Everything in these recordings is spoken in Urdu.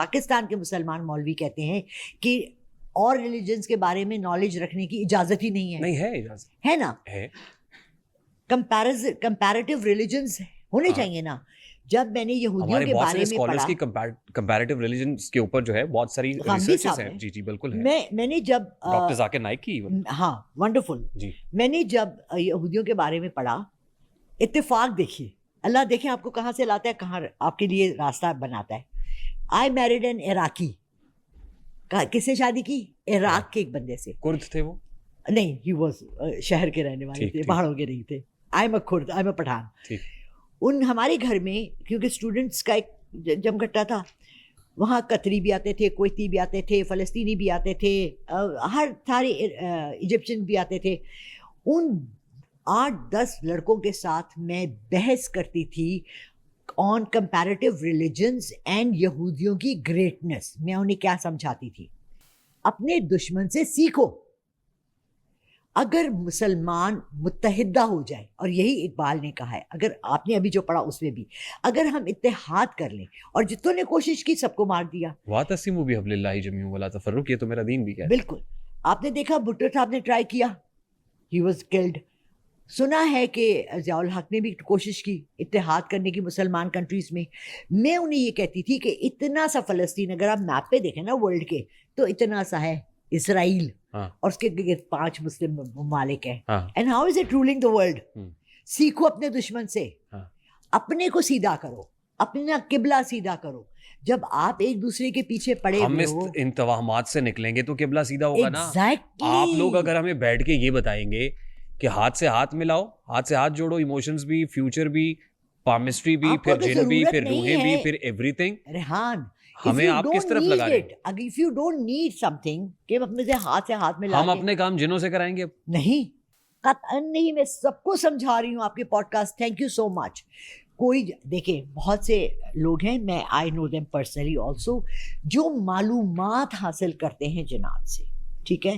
پاکستان کے مسلمان مولوی کہتے ہیں کہ اور ریلیجنس کے بارے میں نالج رکھنے کی اجازت ہی نہیں ہے. نہیں ہے اجازت ہے نا, ہے. کمپیریٹیو ریلیجنس ہونے چاہیے نا. جب میں نے یہودیوں کے بارے میں پڑھا, کمپیریٹیو ریلیجنس کے اوپر جو ہے بہت ساری ریسرچز ہیں. جی جی بالکل ہے. میں نے جب ڈاکٹر ذاکر نائک کی, ہاں ونڈرفل, جی میں نے جب یہودیوں کے بارے میں پڑھا, اتفاق دیکھیے اللہ دیکھیں آپ کو کہاں سے لاتا ہے, کہاں آپ کے لیے راستہ بناتا ہے. آئی میریڈ این عراقی. کس سے شادی کی؟ عراق کے ایک بندے سے. کرد تھے وہ؟ نہیں, ہی واز شہر کے رہنے والے تھے, پہاڑوں کے نہیں تھے. آئی ایم اے کرد, آئی ایم اے پٹھان. ان ہمارے گھر میں کیونکہ اسٹوڈنٹس کا ایک جمگٹا تھا, وہاں قطری بھی آتے تھے, کویتی بھی آتے تھے, فلسطینی بھی آتے تھے, ہر سارے ایجپشن بھی آتے تھے. ان 8-10 لڑکوں کے ساتھ میں بحث کرتی تھی آن کمپیریٹیو ریلیجنس اینڈ یہودیوں کی گریٹنس. میں انہیں کیا سمجھاتی تھی, اپنے دشمن سے سیکھو. اگر مسلمان متحدہ ہو جائے, اور یہی اقبال نے کہا ہے, اگر آپ نے ابھی جو پڑھا اس میں بھی, اگر ہم اتحاد کر لیں, اور جتوں نے کوشش کی سب کو مار دیا. وَاعْتَصِمُوا بِحَبْلِ اللَّهِ جَمِيعًا وَلَا تَفَرَّقُوا, یہ تو میرا دین بھی کہتا ہے. بالکل. آپ نے دیکھا بھٹو صاحب نے ٹرائی کیا, ہی واز کلڈ. سنا ہے کہ ضیاء الحق نے بھی کوشش کی اتحاد کرنے کی مسلمان کنٹریز میں. میں انہیں یہ کہتی تھی کہ اتنا سا فلسطین, اگر آپ میپ پہ دیکھیں نا ورلڈ کے, تو اتنا سا ہے اسرائیل, اور اس کے 5 مسلم ممالک ہیں. And how is it ruling the world. سیکھو اپنے دشمن سے, اپنے کو سیدھا کرو, اپنا قبلہ سیدھا کرو. جب آپ ایک دوسرے کے پیچھے پڑے ہم اس ان توہمات سے نکلیں گے تو قبلہ سیدھا ہوگا نا. آپ لوگ اگر ہمیں بیٹھ کے یہ بتائیں گے کہ ہاتھ سے ہاتھ ملاؤ, ہاتھ سے ہاتھ جوڑو, ایموشنز بھی, فیوچر بھی, پامسٹری بھی, پھر جن بھی, پھر روحیں بھی, پھر ایوری تھنگ. ریحان, ہمیں آپ کس طرف لگا رہے ہیں؟ If you don't need some thing کہ اپنے سے ہاتھ ملا, ہم اپنے کام جنوں سے کرائیں گے. نہیں, قطعاً نہیں. میں سب کو سمجھا رہی ہوں آپ کے podcast. Thank you so much. کوئی دیکھیں, بہت سے لوگ ہیں, میں I know them personally also, جو معلومات حاصل کرتے ہیں جنات سے, ٹھیک ہے,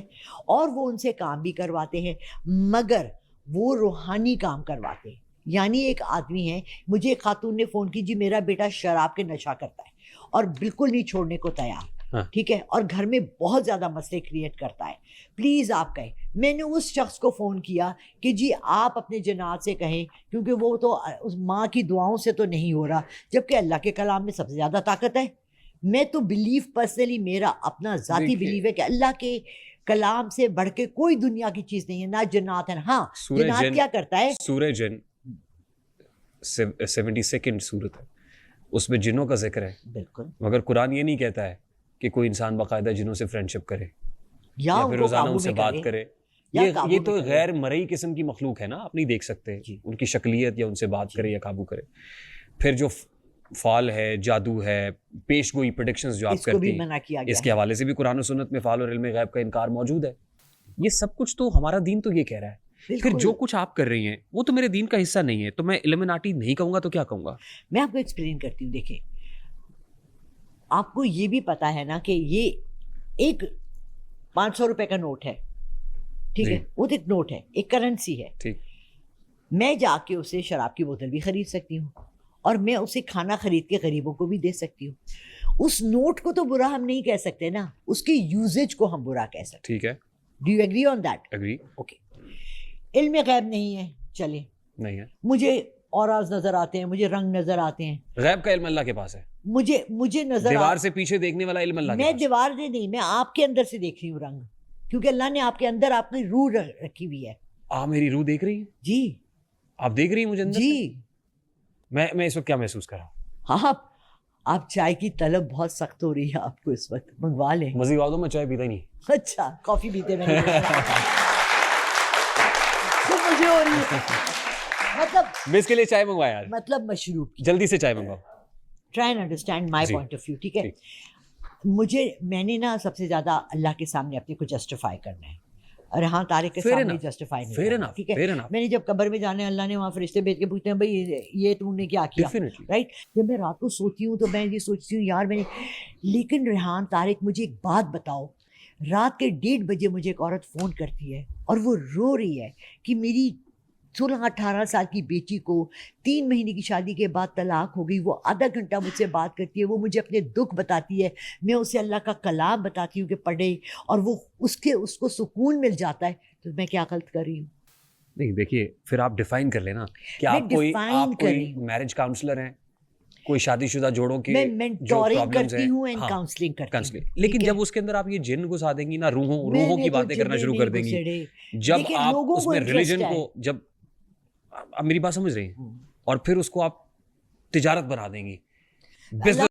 اور وہ ان سے کام بھی کرواتے ہیں, مگر وہ روحانی کام کرواتے ہیں. یعنی ایک آدمی ہے, مجھے ایک خاتون نے فون کی, جی میرا بیٹا شراب کے نشہ کرتا ہے اور بالکل نہیں چھوڑنے کو تیار, ٹھیک ہے, اور گھر میں بہت زیادہ مسئلے کریٹ کرتا ہے, پلیز آپ کہیں. میں نے اس شخص کو فون کیا کہ جی آپ اپنے جنات سے کہیں, کیونکہ وہ تو اس ماں کی دعاؤں سے تو نہیں ہو رہا, جبکہ اللہ کے کلام میں سب سے زیادہ طاقت ہے. میں تو بلیو پرسنلی, میرا اپنا ذاتی بلیو ہے کہ اللہ کے کلام سے بڑھ کے کوئی دنیا کی چیز نہیں ہے, نہ جنات ہے. ہاں, جنات کیا کرتا ہے, سورہ جن 72 سورت ہے, اس میں جنوں کا ذکر ہے. بالکل. مگر قرآن یہ نہیں کہتا ہے کہ کوئی انسان باقاعدہ جنوں سے فرینڈشپ کرے یا پھر روزانہ ان سے بات کرے. یہ تو غیر مرئی قسم کی مخلوق ہے نا, آپ نہیں دیکھ سکتے ان کی شکلیت, یا ان سے بات کرے یا قابو کرے. پھر جو فال ہے, جادو ہے, پیش گوئی, پریڈکشنز جو آپ کرتی ہیں, اس کے حوالے سے بھی قرآن و سنت میں فال اور علم غیب کا انکار موجود ہے. یہ سب کچھ تو ہمارا دین تو یہ کہہ رہا ہے. پھر جو کچھ آپ کر رہی ہیں وہ تو میرے دین کا حصہ نہیں ہے, تو میں الومناٹی نہیں کہوں گا تو کیا کہوں گا؟ میں آپ کو ایکسپلین کرتی ہوں. دیکھیں, آپ کو یہ بھی پتا ہے نا کہ یہ ایک 500 روپے کا نوٹ ہے, ٹھیک ہے, وہ ایک نوٹ ہے, ایک کرنسی ہے. میں جا کے اسے شراب کی بوتل بھی خرید سکتی ہوں, اور میں اسے کھانا خرید کے غریبوں کو بھی دے سکتی ہوں. اس نوٹ کو تو برا ہم نہیں کہہ سکتے نا, اس کے یوزیج کو ہم برا کہہ سکتے. ٹھیک ہے, do you agree on that? Agree. Okay. علم غیب نہیں ہے, چلے نہیں ہے, مجھے اوراز نظر آتے ہیں, مجھے رنگ نظر آتے ہیں. غیب کا علم اللہ کے پاس ہے. مجھے نظر, دیوار سے پیچھے دیکھنے والا علم اللہ کے پاس. میں دیوار سے نہیں, میں آپ کے اندر سے دیکھ رہی ہوں رنگ, کیونکہ اللہ نے آپ کے اندر آپ کی روح رکھی ہوئی ہے. آپ میری روح دیکھ رہی ہیں؟ جی. آپ دیکھ رہی ہیں مجھے اندر سے؟ جی. میں اس وقت کیا محسوس کر رہا ہوں؟ ہاں, آپ چائے کی طلب بہت سخت ہو رہی ہے آپ کو اس وقت, منگوا لیں. مزید بات ہو, میں چائے پیتا ہی نہیں. اچھا, کافی پیتے میں مجھے ہو رہی ہے, مطلب میں اس کے لیے چائے منگوایا یار, مطلب مشروب کی. جلدی سے چائے منگواؤ. Try and understand my point of view, ٹھیک ہے. میں نے نا سب سے زیادہ اللہ کے سامنے اپنے کو جسٹیفائی کرنا ہے, اور ہاں طارق کے سامنے جسٹیفائی نہیں کرنا, ٹھیک ہے. میں نے جب قبر میں جانا ہے, اللہ نے وہاں فرشتے بھیج کے پوچھتے ہیں بھائی یہ تم نے کیا کیا, رائٹ. جب میں رات کو سوتی ہوں تو میں یہ سوچتی ہوں یار میں نے, لیکن ریحان طارق مجھے ایک بات بتاؤ, رات کے 1:30 بجے مجھے ایک عورت فون کرتی ہے اور وہ رو رہی ہے کہ میری 16-18 سال کی بیٹی کو 3 مہینے کی شادی کے بعد طلاق ہو گئی, وہ آدھا گھنٹہ مجھ سے بات کرتی ہے, وہ مجھے اپنے دکھ بتاتی ہے, میں اسے اللہ کا کلام بتاتی ہوں کہ پڑھے, اور وہ اس کو سکون مل جاتا ہے, تو میں کیا غلط کر رہی ہوں؟ نہیں دیکھیے, پھر آپ ڈیفائن کر لینا کہ آپ کوئی میرج کاؤنسلر ہیں, کوئی شادی شدہ جوڑوں کی جو پرابلمز ہیں, کاؤنسلنگ کرتی ہوں, لیکن جب اس کے اندر آپ یہ جن گھسا دیں گی نا, روحوں کی باتیں کرنا شروع کر دیں گی, جب آپ اس میں ریلیجن کو, جب آپ میری بات سمجھ رہی ہیں, اور پھر اس کو آپ تجارت بنا دیں گی, بزنس